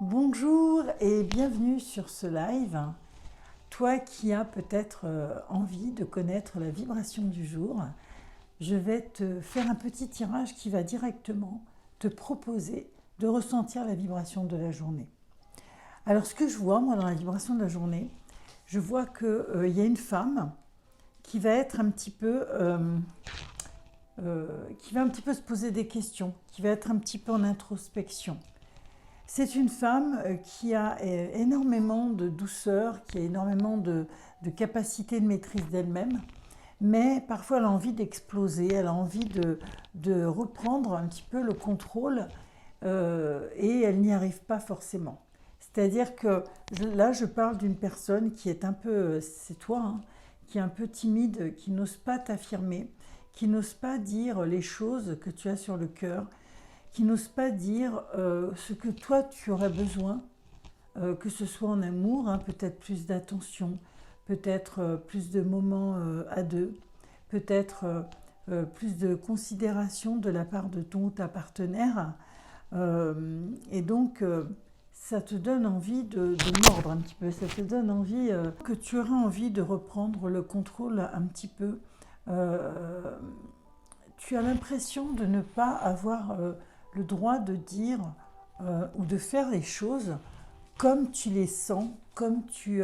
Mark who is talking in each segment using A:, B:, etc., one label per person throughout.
A: Bonjour et bienvenue sur ce live. Toi qui as peut-être envie de connaître la vibration du jour, je vais te faire un petit tirage qui va directement te proposer de ressentir la vibration de la journée. Alors ce que je vois moi dans la vibration de la journée, je vois qu'il y a une femme qui va être un petit peu se poser des questions, qui va être un petit peu en introspection. C'est une femme qui a énormément de douceur, qui a énormément de capacité de maîtrise d'elle-même, mais parfois elle a envie d'exploser, elle a envie de reprendre un petit peu le contrôle et elle n'y arrive pas forcément. C'est-à-dire que là, je parle d'une personne qui est un peu, c'est toi, hein, qui est un peu timide, qui n'ose pas t'affirmer, qui n'ose pas dire les choses que tu as sur le cœur, qui n'ose pas dire ce que toi tu aurais besoin, que ce soit en amour, hein, peut-être plus d'attention, peut-être plus de moments à deux, peut-être plus de considération de la part de ton ou ta partenaire. Et donc, ça te donne envie de mordre un petit peu, ça te donne envie que tu auras envie de reprendre le contrôle un petit peu. Tu as l'impression de ne pas avoir le droit de dire ou de faire les choses comme tu les sens, comme tu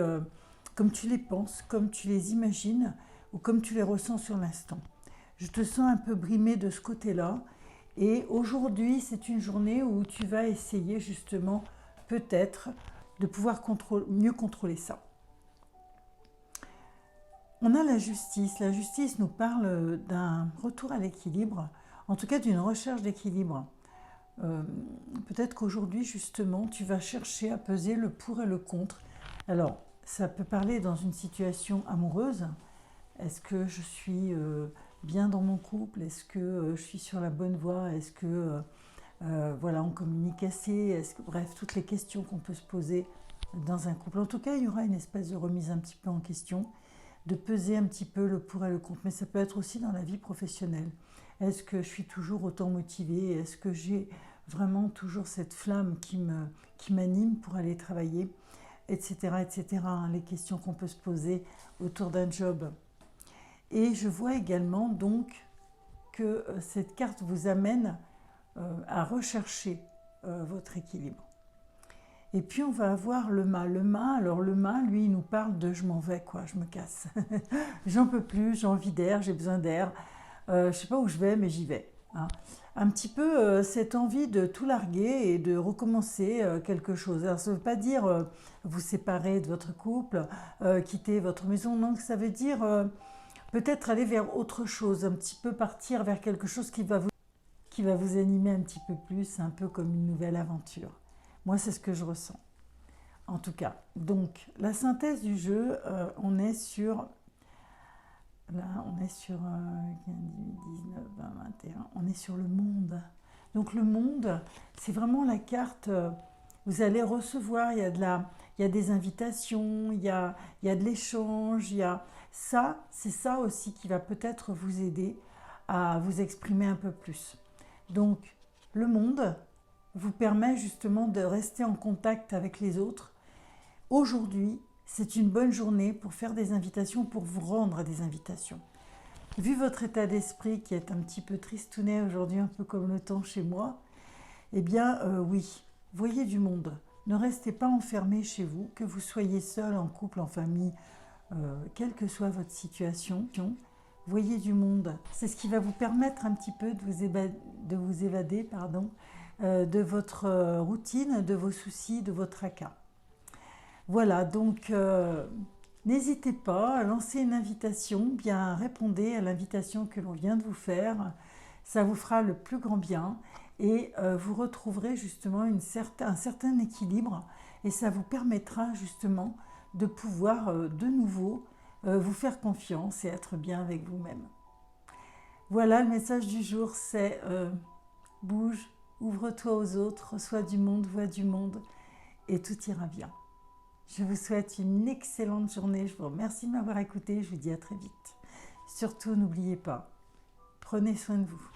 A: les penses, comme tu les imagines ou comme tu les ressens sur l'instant. Je te sens un peu brimé de ce côté-là et aujourd'hui c'est une journée où tu vas essayer justement peut-être de pouvoir mieux contrôler ça. On a la justice. La justice nous parle d'un retour à l'équilibre, en tout cas d'une recherche d'équilibre. Peut-être qu'aujourd'hui, justement, tu vas chercher à peser le pour et le contre. Alors, ça peut parler dans une situation amoureuse. Est-ce que je suis bien dans mon couple? Est-ce que je suis sur la bonne voie? Est-ce que voilà, on communique assez? Bref, toutes les questions qu'on peut se poser dans un couple. En tout cas, il y aura une espèce de remise un petit peu en question, de peser un petit peu le pour et le contre. Mais ça peut être aussi dans la vie professionnelle. Est-ce que je suis toujours autant motivée? Est-ce que j'ai vraiment toujours cette flamme qui m'anime pour aller travailler, etc., etc. Les questions qu'on peut se poser autour d'un job. Et je vois également donc que cette carte vous amène à rechercher votre équilibre. Et puis on va avoir le mât. Alors le mât, lui, il nous parle de je m'en vais, quoi, je me casse. J'en peux plus, j'ai envie d'air, j'ai besoin d'air. Je ne sais pas où je vais, mais j'y vais. Hein. Un petit peu cette envie de tout larguer et de recommencer quelque chose. Alors ça ne veut pas dire vous séparer de votre couple, quitter votre maison, non, ça veut dire peut-être aller vers autre chose, un petit peu partir vers quelque chose qui va vous animer un petit peu plus, un peu comme une nouvelle aventure. Moi, c'est ce que je ressens. En tout cas, donc la synthèse du jeu, on est sur 19, 20, 21, on est sur le monde. Donc le monde, c'est vraiment la carte, vous allez recevoir, il y a des invitations, il y a de l'échange, c'est ça aussi qui va peut-être vous aider à vous exprimer un peu plus. Donc le monde vous permet justement de rester en contact avec les autres. Aujourd'hui, c'est une bonne journée pour faire des invitations, pour vous rendre des invitations. Vu votre état d'esprit qui est un petit peu tristounet aujourd'hui, un peu comme le temps chez moi, eh bien oui, voyez du monde. Ne restez pas enfermés chez vous, que vous soyez seul, en couple, en famille, quelle que soit votre situation. Voyez du monde. C'est ce qui va vous permettre un petit peu de vous évader de votre routine, de vos soucis, de vos tracas. Voilà, donc n'hésitez pas à lancer une invitation, bien répondez à l'invitation que l'on vient de vous faire. Ça vous fera le plus grand bien et vous retrouverez justement un certain équilibre et ça vous permettra justement de pouvoir de nouveau vous faire confiance et être bien avec vous-même. Voilà, le message du jour, c'est bouge, ouvre-toi aux autres, reçois du monde, vois du monde et tout ira bien. Je vous souhaite une excellente journée. Je vous remercie de m'avoir écouté. Je vous dis à très vite. Surtout, n'oubliez pas, prenez soin de vous.